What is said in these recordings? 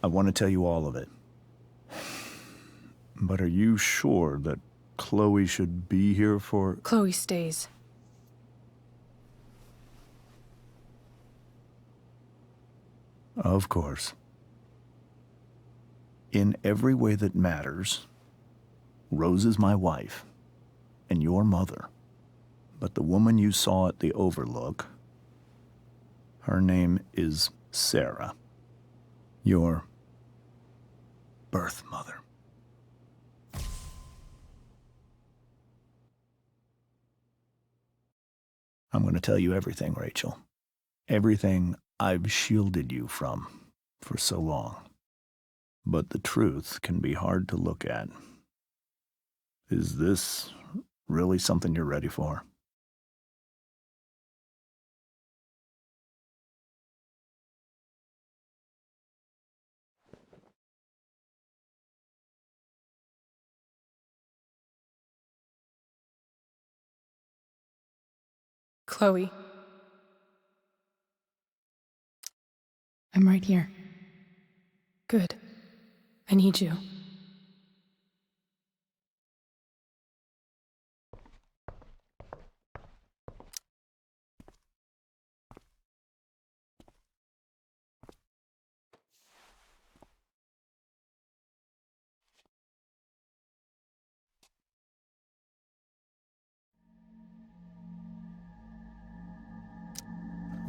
I want to tell you all of it. But are you sure that Chloe should be here for... Chloe stays. Of course. In every way that matters, Rose is my wife and your mother. But the woman you saw at the Overlook, her name is Sarah, your birth mother. I'm going to tell you everything, Rachel. Everything I've shielded you from for so long. But the truth can be hard to look at. Is this really something you're ready for? Chloe. I'm right here. Good. I need you.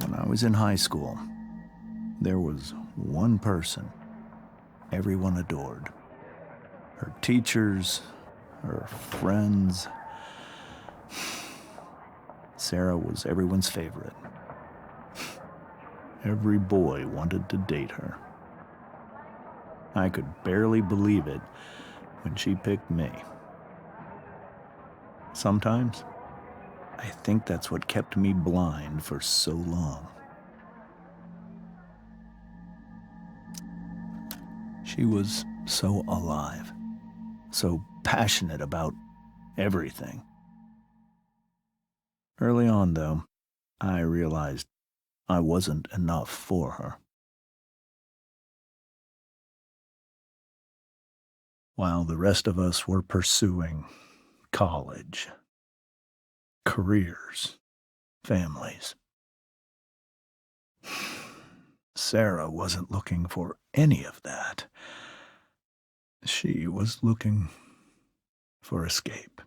When I was in high school, there was one person everyone adored. Her teachers, her friends. Sarah was everyone's favorite. Every boy wanted to date her. I could barely believe it when she picked me. Sometimes, I think that's what kept me blind for so long. She was so alive, so passionate about everything. Early on, though, I realized I wasn't enough for her. While the rest of us were pursuing college, careers, families, Sarah wasn't looking for any of that. She was looking for escape.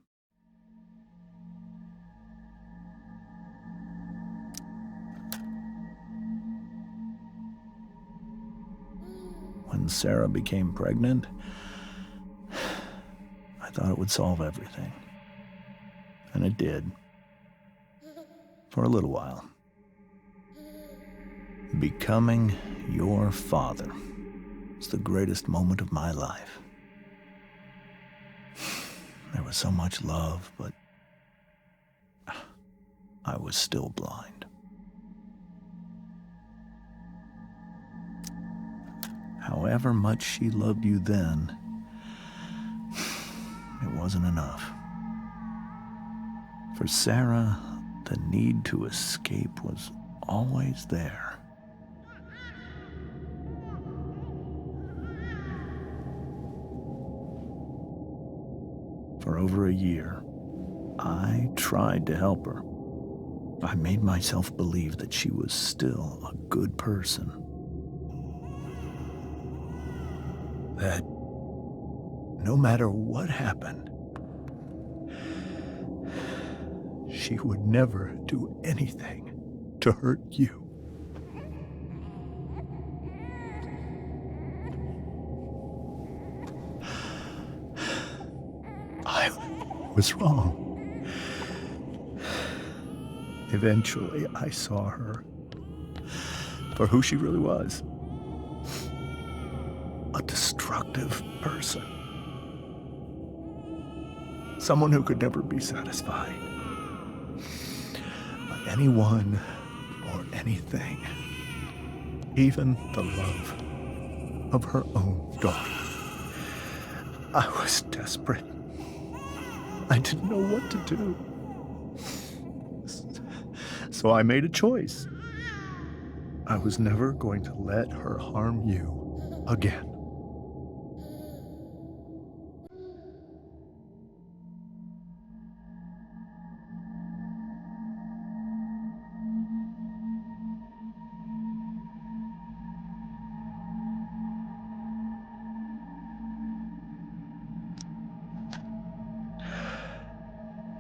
When Sarah became pregnant, I thought it would solve everything. And it did. For a little while. Becoming your father was the greatest moment of my life. There was so much love, but I was still blind. However much she loved you then, it wasn't enough. For Sarah, the need to escape was always there. For over a year, I tried to help her. I made myself believe that she was still a good person. That no matter what happened, she would never do anything to hurt you. I was wrong. Eventually, I saw her for who she really was. A destructive person. Someone who could never be satisfied by anyone or anything, even the love of her own daughter. I was desperate. I didn't know what to do. So I made a choice. I was never going to let her harm you again.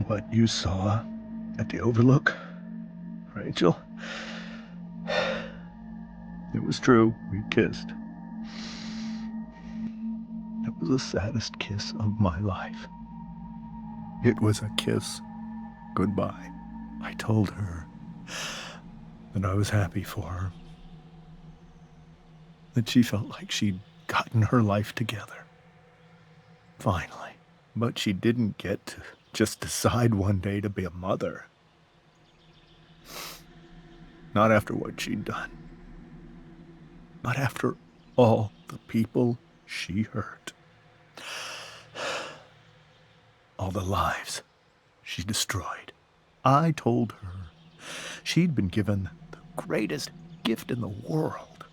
What you saw at the Overlook, Rachel, it was true. We kissed. It was the saddest kiss of my life. It was a kiss goodbye. I told her that I was happy for her, that she felt like she'd gotten her life together. Finally. But she didn't get to just decide one day to be a mother. Not after what she'd done. Not after all the people she hurt. All the lives she destroyed. I told her she'd been given the greatest gift in the world.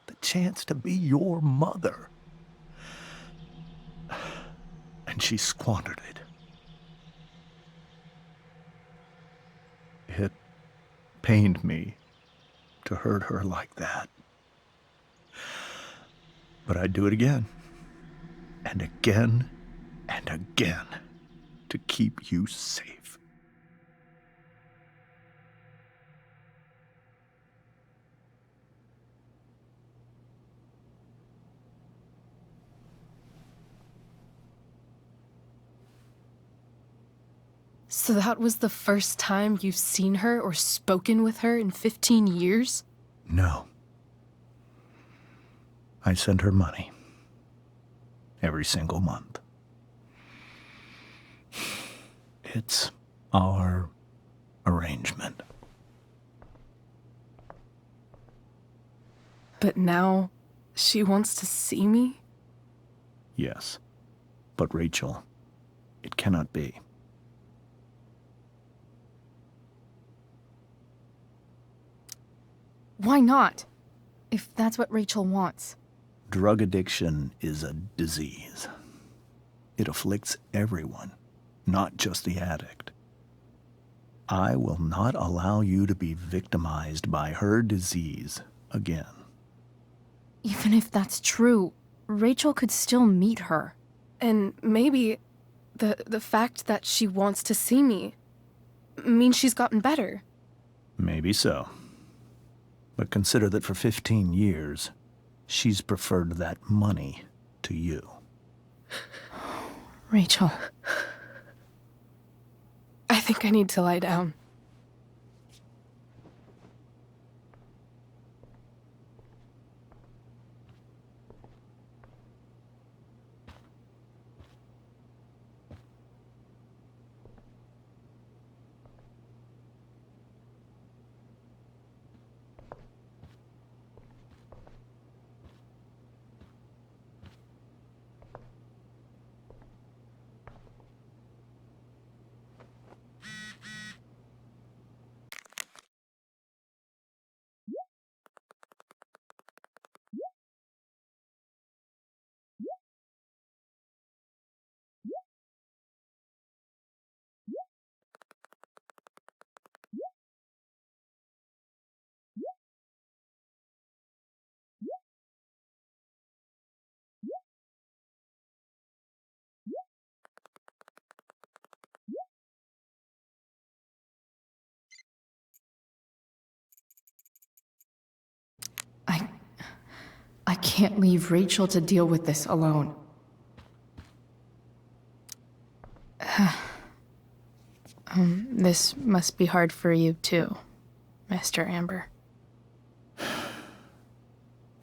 The chance to be your mother. And she squandered it. It pained me to hurt her like that. But I'd do it again, and again, and again, to keep you safe. So that was the first time you've seen her or spoken with her in 15 years? No. I sent her money. Every single month. It's our arrangement. But now she wants to see me? Yes. But Rachel, it cannot be. Why not? If that's what Rachel wants. Drug addiction is a disease. It afflicts everyone, not just the addict. I will not allow you to be victimized by her disease again. Even if that's true, Rachel could still meet her. And maybe the fact that she wants to see me means she's gotten better. Maybe so. But consider that for 15 years, she's preferred that money to you. Rachel. I think I need to lie down. I can't leave Rachel to deal with this alone. This must be hard for you too, Mr. Amber.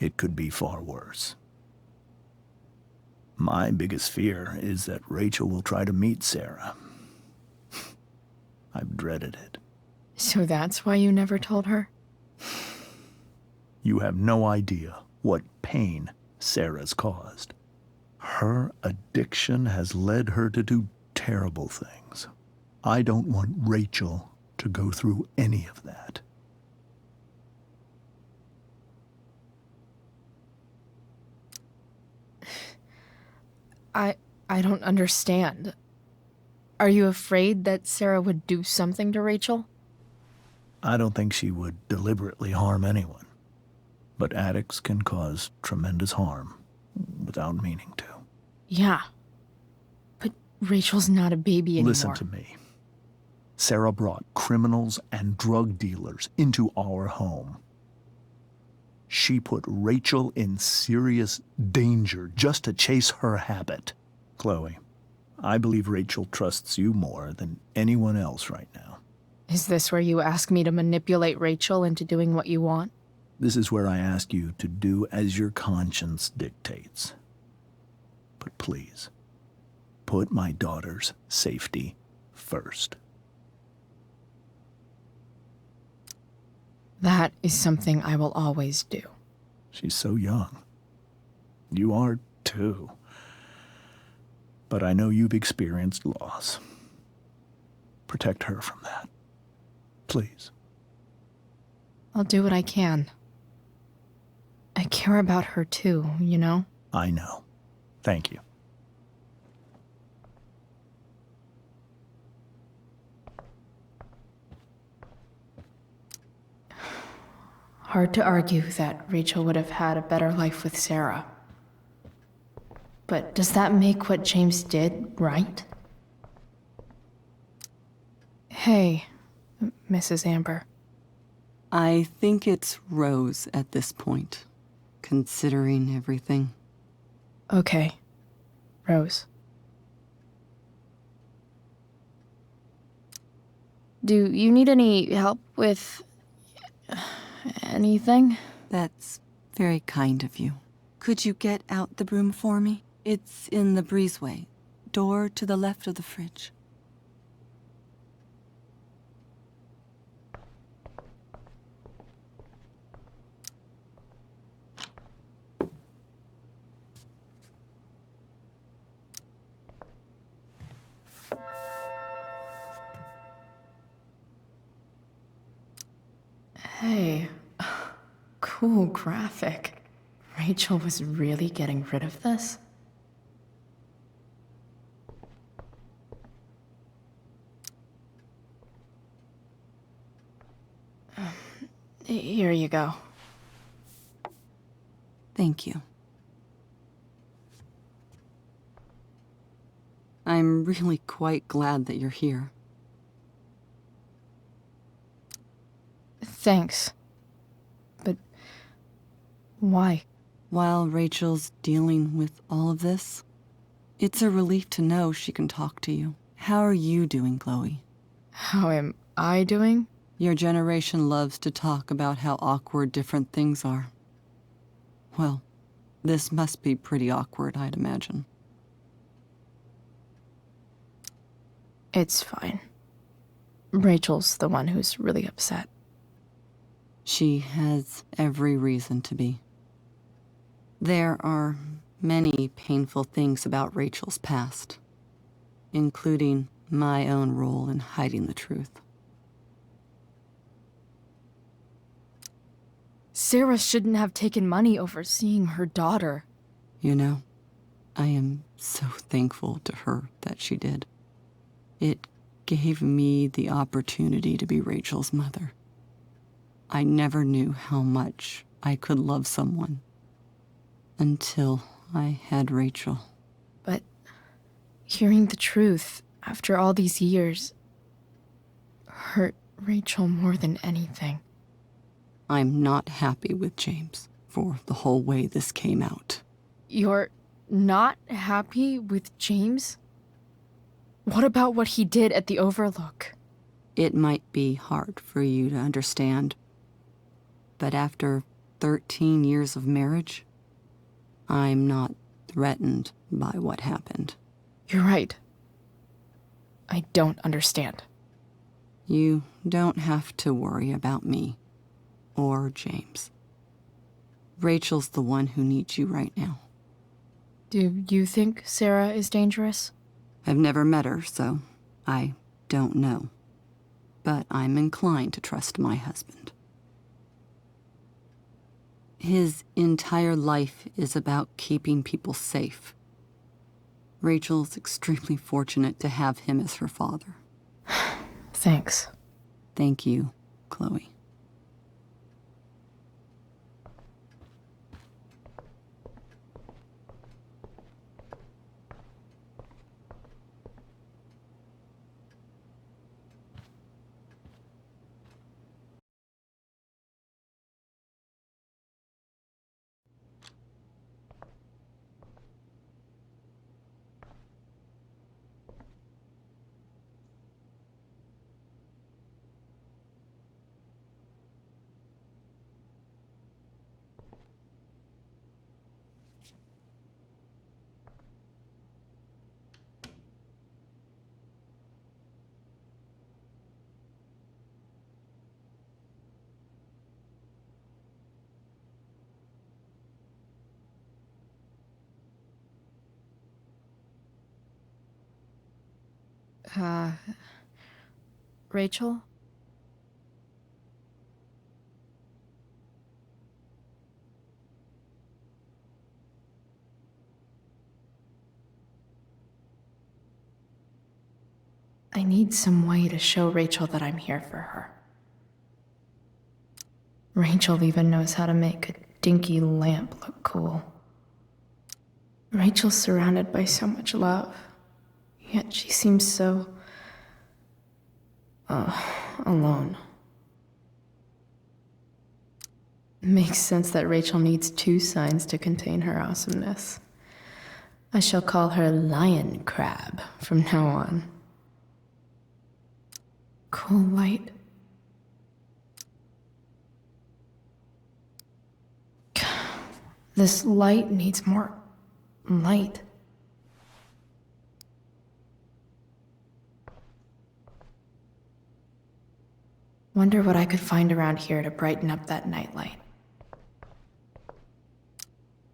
It could be far worse. My biggest fear is that Rachel will try to meet Sarah. I've dreaded it. So that's why you never told her? You have no idea what pain Sarah's caused. Her addiction has led her to do terrible things. I don't want Rachel to go through any of that. I don't understand. Are you afraid that Sarah would do something to Rachel? I don't think she would deliberately harm anyone. But addicts can cause tremendous harm without meaning to. Yeah. But Rachel's not a baby anymore. Listen to me. Sarah brought criminals and drug dealers into our home. She put Rachel in serious danger just to chase her habit. Chloe, I believe Rachel trusts you more than anyone else right now. Is this where you ask me to manipulate Rachel into doing what you want? This is where I ask you to do as your conscience dictates. But please, put my daughter's safety first. That is something I will always do. She's so young. You are too. But I know you've experienced loss. Protect her from that. Please. I'll do what I can. I care about her too, you know? I know. Thank you. Hard to argue that Rachel would have had a better life with Sarah. But does that make what James did right? Hey, Mrs. Amber. I think it's Rose at this point, considering everything. Okay, Rose. Do you need any help with anything? That's very kind of you. Could you get out the broom for me? It's in the breezeway, door to the left of the fridge. Hey, cool graphic. Rachel was really getting rid of this? Here you go. Thank you. I'm really quite glad that you're here. Thanks. But why? While Rachel's dealing with all of this, it's a relief to know she can talk to you. How are you doing, Chloe? How am I doing? Your generation loves to talk about how awkward different things are. Well, this must be pretty awkward, I'd imagine. It's fine. Rachel's the one who's really upset. She has every reason to be. There are many painful things about Rachel's past, including my own role in hiding the truth. Sarah shouldn't have taken money over seeing her daughter. You know, I am so thankful to her that she did. It gave me the opportunity to be Rachel's mother. I never knew how much I could love someone until I had Rachel. But hearing the truth after all these years hurt Rachel more than anything. I'm not happy with James for the whole way this came out. You're not happy with James? What about what he did at the Overlook? It might be hard for you to understand, but after 13 years of marriage, I'm not threatened by what happened. You're right. I don't understand. You don't have to worry about me or James. Rachel's the one who needs you right now. Do you think Sarah is dangerous? I've never met her, so I don't know. But I'm inclined to trust my husband. His entire life is about keeping people safe. Rachel's extremely fortunate to have him as her father. Thanks. Thank you, Chloe. Rachel? I need some way to show Rachel that I'm here for her. Rachel even knows how to make a dinky lamp look cool. Rachel's surrounded by so much love, yet she seems so... alone. Makes sense that Rachel needs 2 signs to contain her awesomeness. I shall call her Lion Crab from now on. Cool light. This light needs more light. Wonder what I could find around here to brighten up that nightlight.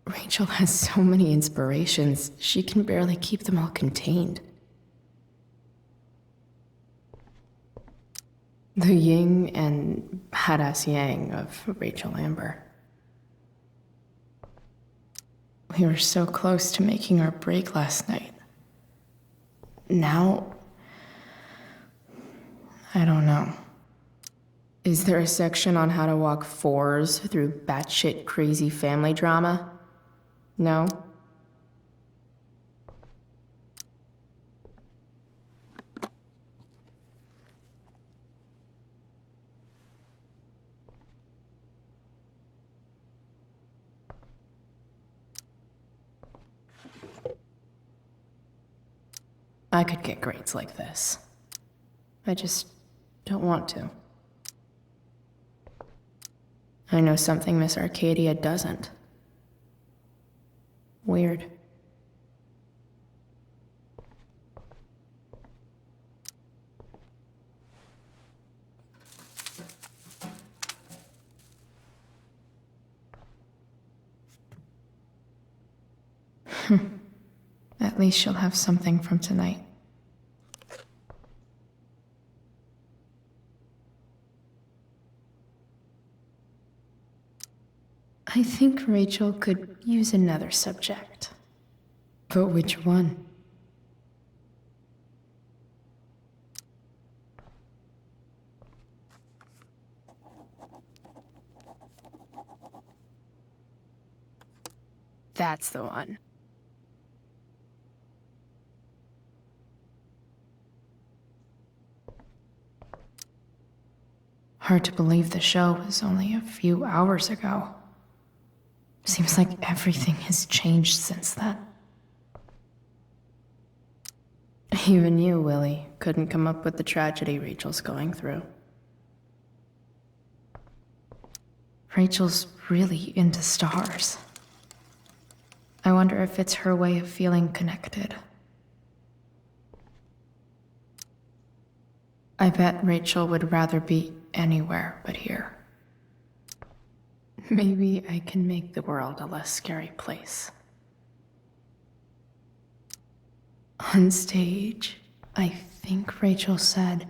Rachel has so many inspirations, she can barely keep them all contained. The yin and badass yang of Rachel Amber. We were so close to making our break last night. Now, I don't know. Is there a section on how to walk 4s through batshit crazy family drama? No? I could get grades like this. I just don't want to. I know something Miss Arcadia doesn't. Weird. At least she'll have something from tonight. I think Rachel could use another subject. But which one? That's the one. Hard to believe the show was only a few hours ago. Seems like everything has changed since then. Even you, Willie, couldn't come up with the tragedy Rachel's going through. Rachel's really into stars. I wonder if it's her way of feeling connected. I bet Rachel would rather be anywhere but here. Maybe I can make the world a less scary place. On stage, I think Rachel said,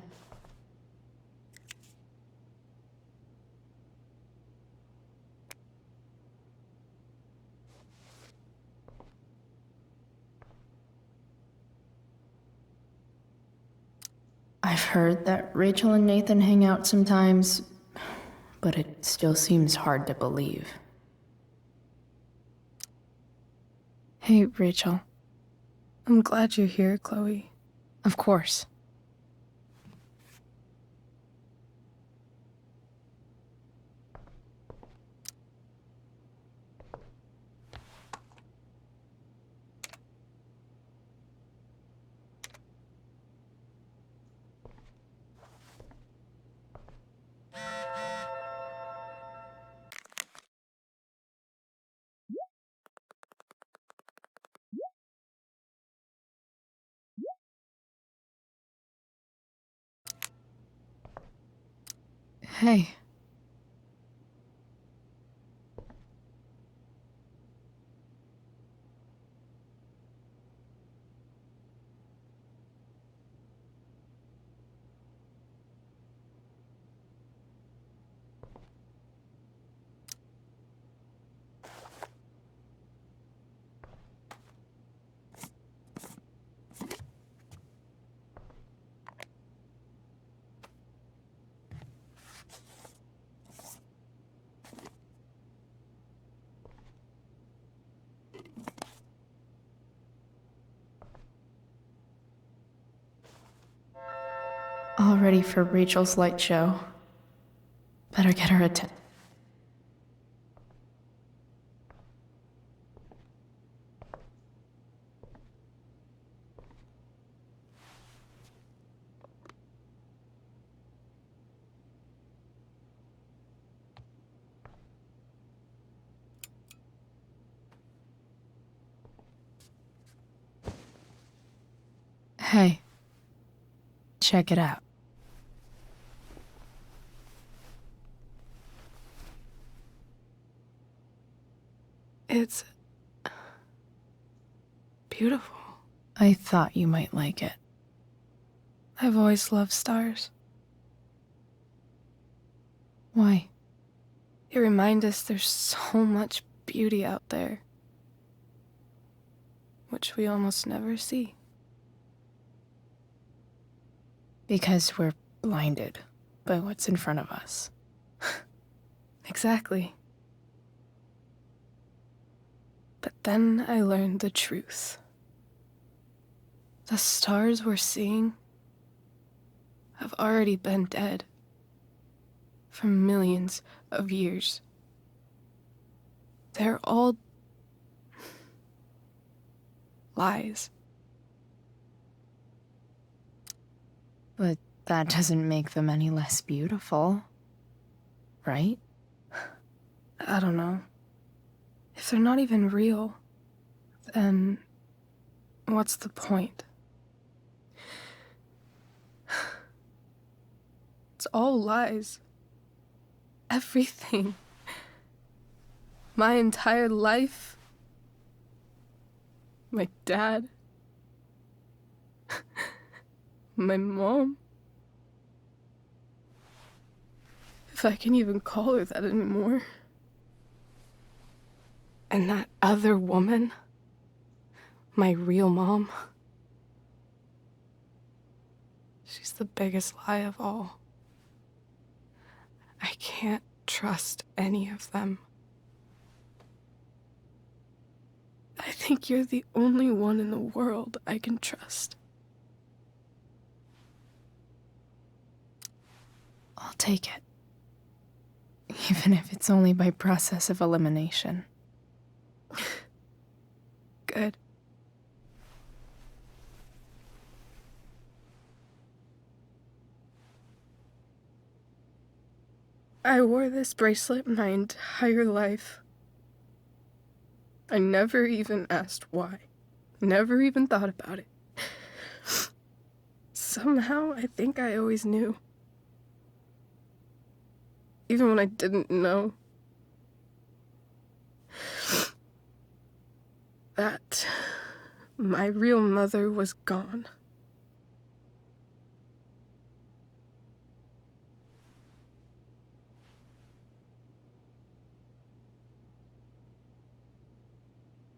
I've heard that Rachel and Nathan hang out sometimes, but it still seems hard to believe. Hey, Rachel. I'm glad you're here, Chloe. Of course. Hey. All ready for Rachel's light show. Better get her attention. Hey. Check it out. It's beautiful. I thought you might like it. I've always loved stars. Why? They remind us there's so much beauty out there, which we almost never see. Because we're blinded by what's in front of us. Exactly. But then I learned the truth. The stars we're seeing have already been dead for millions of years. They're all lies. But that doesn't make them any less beautiful, right? I don't know. If they're not even real, then what's the point? It's all lies. Everything. My entire life. My dad. My mom. If I can even call her that anymore. And that other woman. My real mom. She's the biggest lie of all. I can't trust any of them. I think you're the only one in the world I can trust. I'll take it. Even if it's only by process of elimination. Good. I wore this bracelet my entire life. I never even asked why. Never even thought about it. Somehow, I think I always knew. Even when I didn't know. That my real mother was gone.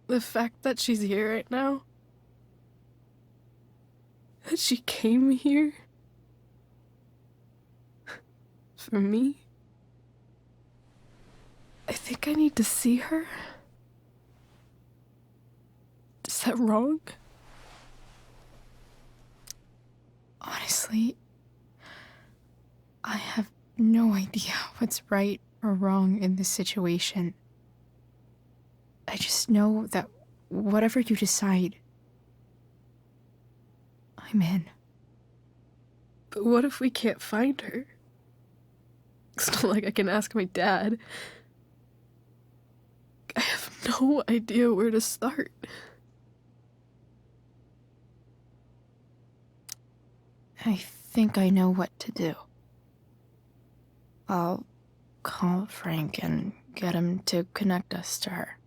The fact that she's here right now, that she came here for me. I think I need to see her. Is that wrong? Honestly, I have no idea what's right or wrong in this situation. I just know that whatever you decide, I'm in. But what if we can't find her? It's not like I can ask my dad. I have no idea where to start. I think I know what to do. I'll call Frank and get him to connect us to her.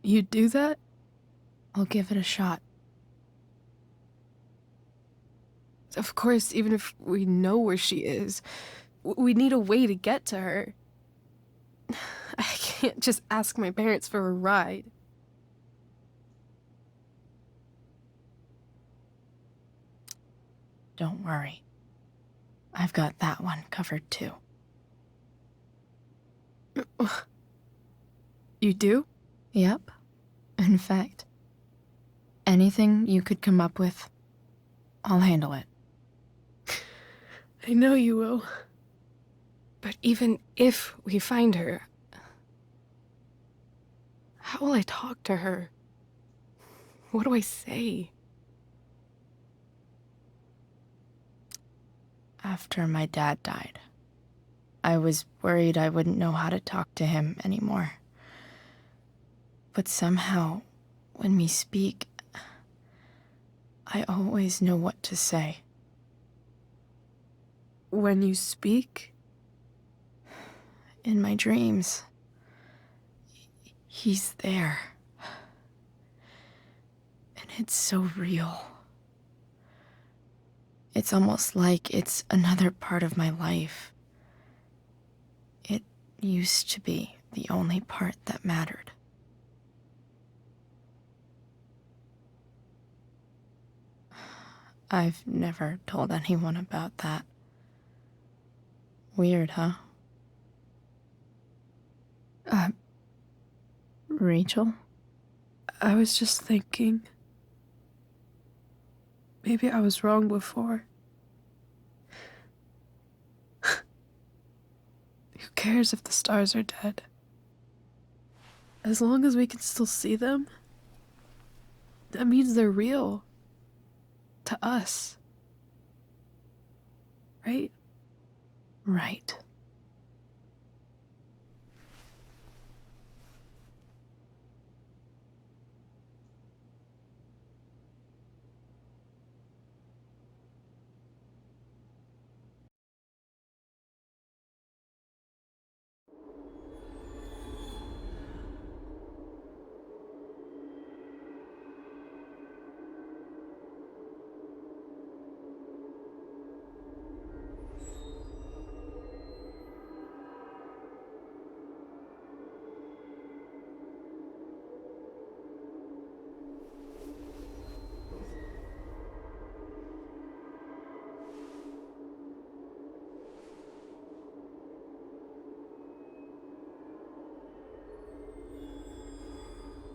You do that? I'll give it a shot. Of course, even if we know where she is, we need a way to get to her. I can't just ask my parents for a ride. Don't worry. I've got that one covered too. You do? Yep. In fact, anything you could come up with, I'll handle it. I know you will. But even if we find her, how will I talk to her? What do I say? After my dad died, I was worried I wouldn't know how to talk to him anymore. But somehow, when we speak, I always know what to say. When you speak? In my dreams. He's there. And it's so real. It's almost like it's another part of my life. It used to be the only part that mattered. I've never told anyone about that. Weird, huh? Rachel? I was just thinking. Maybe I was wrong before. Who cares if the stars are dead? As long as we can still see them, that means they're real. To us. Right? Right.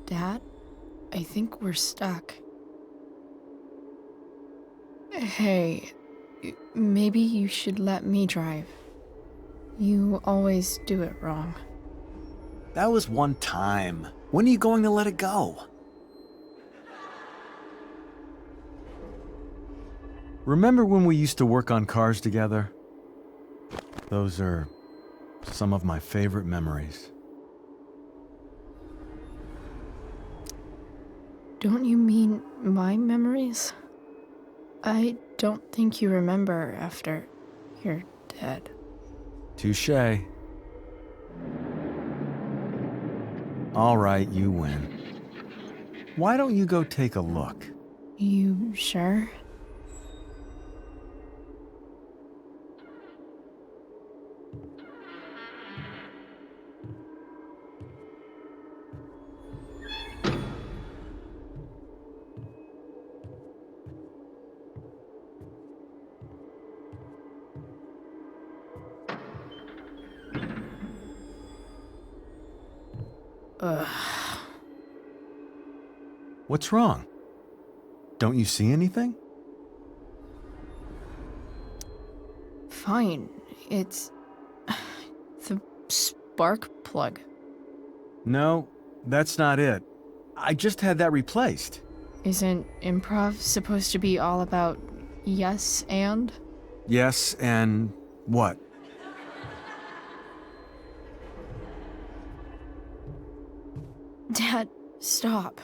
Dad, I think we're stuck. Hey, maybe you should let me drive. You always do it wrong. That was one time. When are you going to let it go? Remember when we used to work on cars together? Those are some of my favorite memories. Don't you mean my memories? I don't think you remember after you're dead. Touché. All right, you win. Why don't you go take a look? You sure? What's wrong? Don't you see anything? Fine. It's the spark plug. No, that's not it. I just had that replaced. Isn't improv supposed to be all about yes and? Yes, and what? Dad, stop.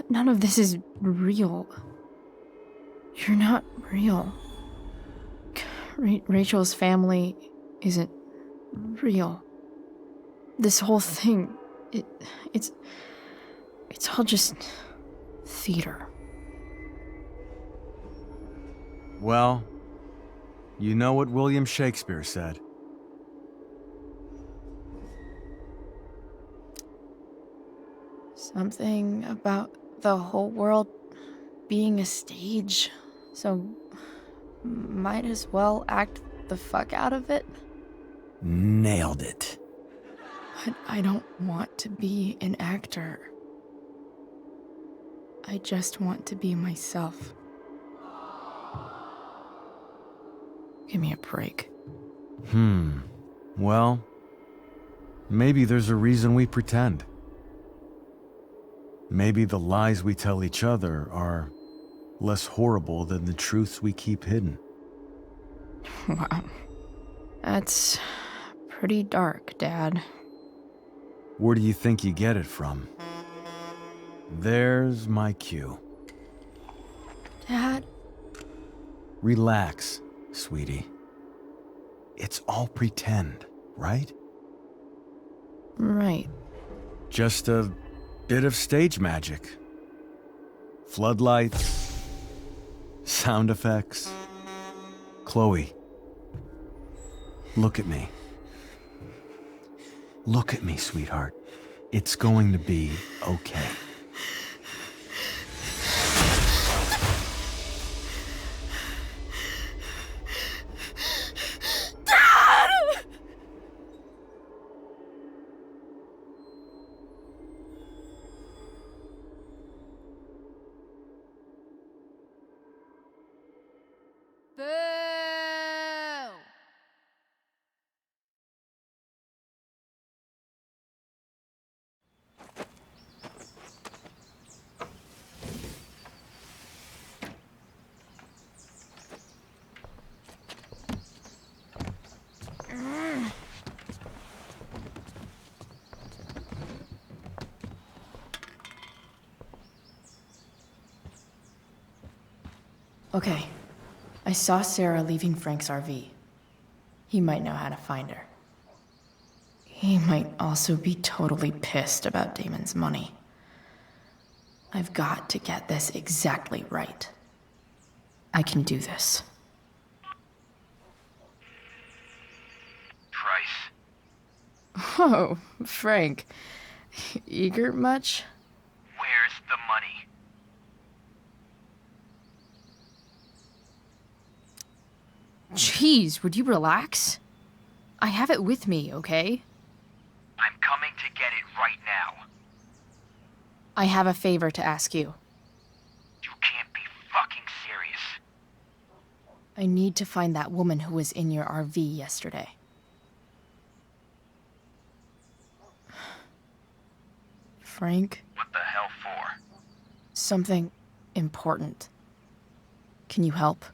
None of this is real. You're not real. Rachel's family isn't real. This whole thing, it's all just theater. Well, you know what William Shakespeare said. Something about the whole world being a stage, so might as well act the fuck out of it. Nailed it. But I don't want to be an actor. I just want to be myself. Give me a break. Well, maybe there's a reason we pretend. Maybe the lies we tell each other are less horrible than the truths we keep hidden. Wow. That's pretty dark, Dad. Where do you think you get it from? There's my cue. Dad? Relax, sweetie. It's all pretend, right? Right. Just a bit of stage magic. Floodlights, sound effects. Chloe, look at me. Look at me, sweetheart. It's going to be okay. Boo! Okay. I saw Sarah leaving Frank's RV. He might know how to find her. He might also be totally pissed about Damon's money. I've got to get this exactly right. I can do this. Price. Oh, Frank. Eager much? Where's the money? Jeez, would you relax? I have it with me, okay? I'm coming to get it right now. I have a favor to ask you. You can't be fucking serious. I need to find that woman who was in your RV yesterday. Frank? What the hell for? Something important. Can you help?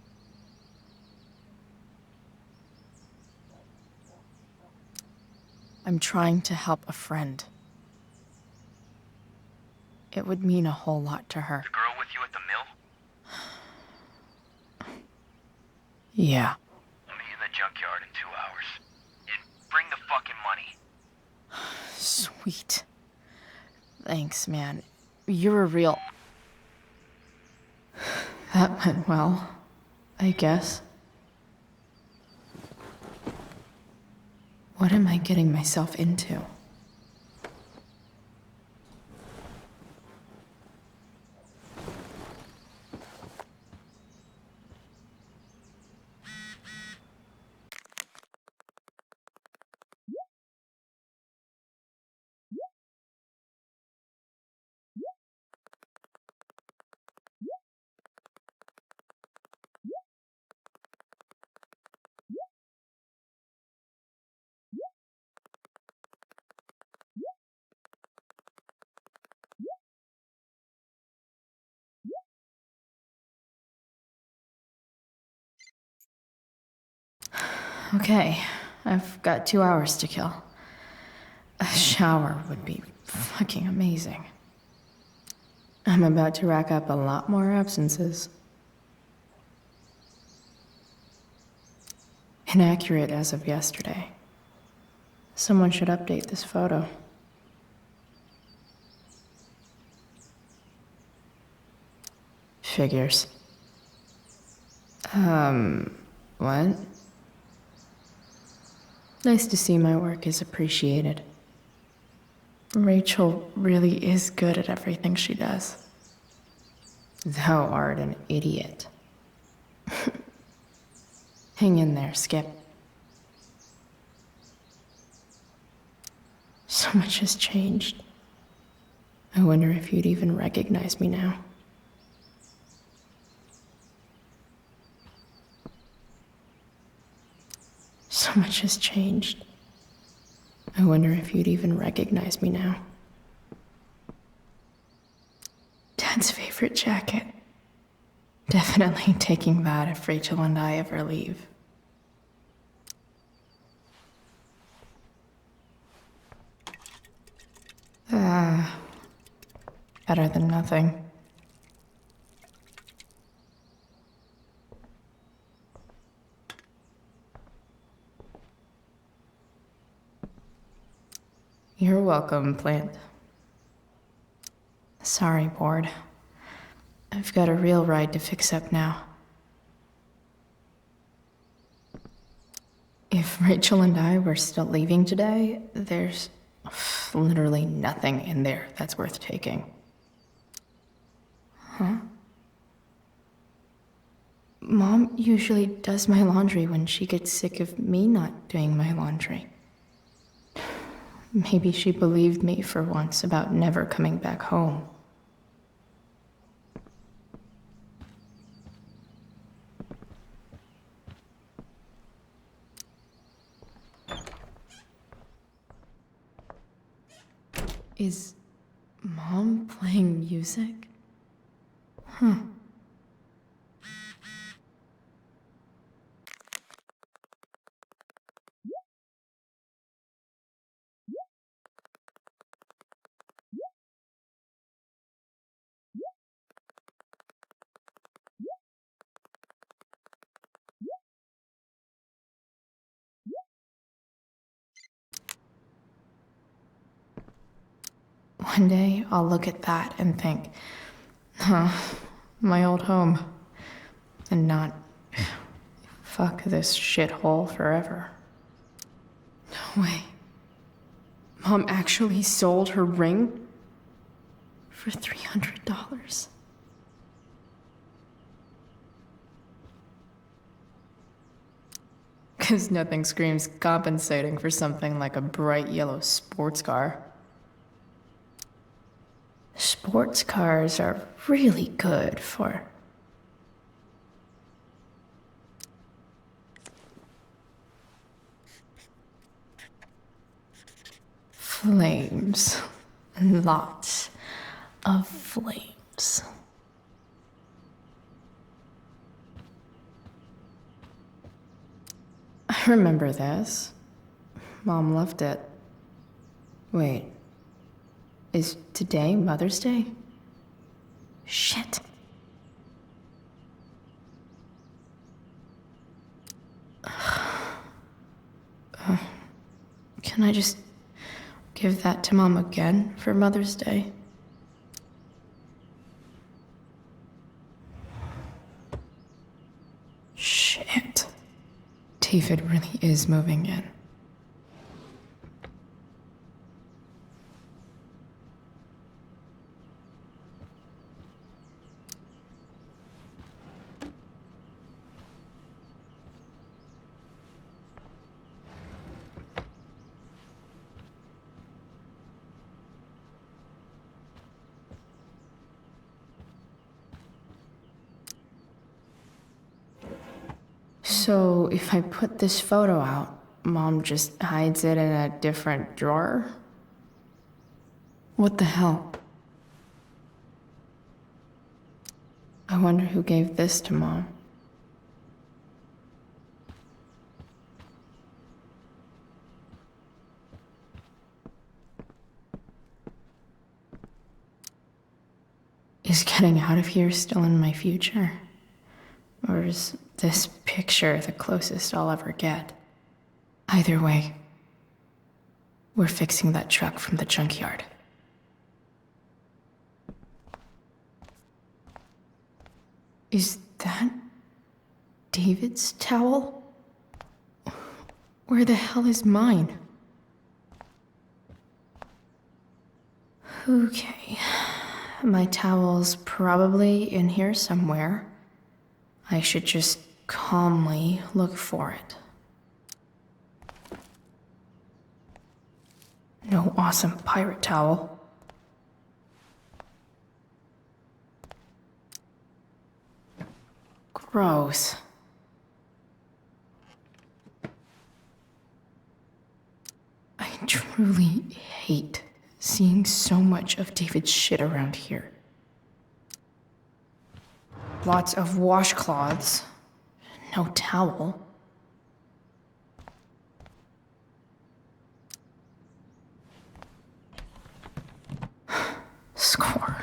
I'm trying to help a friend. It would mean a whole lot to her. The girl with you at the mill? Yeah. I'll meet you in the junkyard in 2 hours. And bring the fucking money. Sweet. Thanks, man. You're a real... That went well, I guess. What am I getting myself into? Okay, I've got 2 hours to kill. A shower would be fucking amazing. I'm about to rack up a lot more absences. Inaccurate as of yesterday. Someone should update this photo. Figures. What? Nice to see my work is appreciated. Rachel really is good at everything she does. Thou art an idiot. Hang in there, Skip. So much has changed. I wonder if you'd even recognize me now. So much has changed. I wonder if you'd even recognize me now. Dad's favorite jacket. Definitely taking that if Rachel and I ever leave. Better than nothing. You're welcome, plant. Sorry, board. I've got a real ride to fix up now. If Rachel and I were still leaving today, there's literally nothing in there that's worth taking. Huh? Mom usually does my laundry when she gets sick of me not doing my laundry. Maybe she believed me for once about never coming back home. Is Mom playing music? Huh. One day, I'll look at that and think, huh, my old home. And not, fuck this shithole forever. No way. Mom actually sold her ring for $300. Because nothing screams compensating for something like a bright yellow sports car. Sports cars are really good for... flames. Lots of flames. I remember this. Mom loved it. Wait. Is today Mother's Day? Shit. Can I just give that to Mom again for Mother's Day? Shit. David really is moving in. So, if I put this photo out, Mom just hides it in a different drawer? What the hell? I wonder who gave this to Mom. Is getting out of here still in my future? Or is this picture the closest I'll ever get? Either way, we're fixing that truck from the junkyard. Is that David's towel? Where the hell is mine? Okay, my towel's probably in here somewhere. I should just calmly look for it. No awesome pirate towel. Gross. I truly hate seeing so much of David's shit around here. Lots of washcloths. No towel. Score.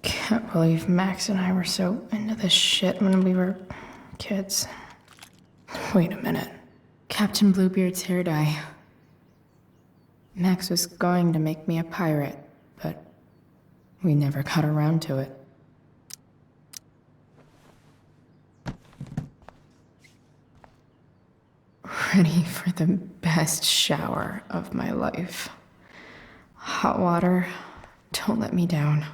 Can't believe Max and I were so into this shit when we were kids. Wait a minute. Captain Bluebeard's hair dye. Max was going to make me a pirate, but we never got around to it. Ready for the best shower of my life. Hot water, don't let me down.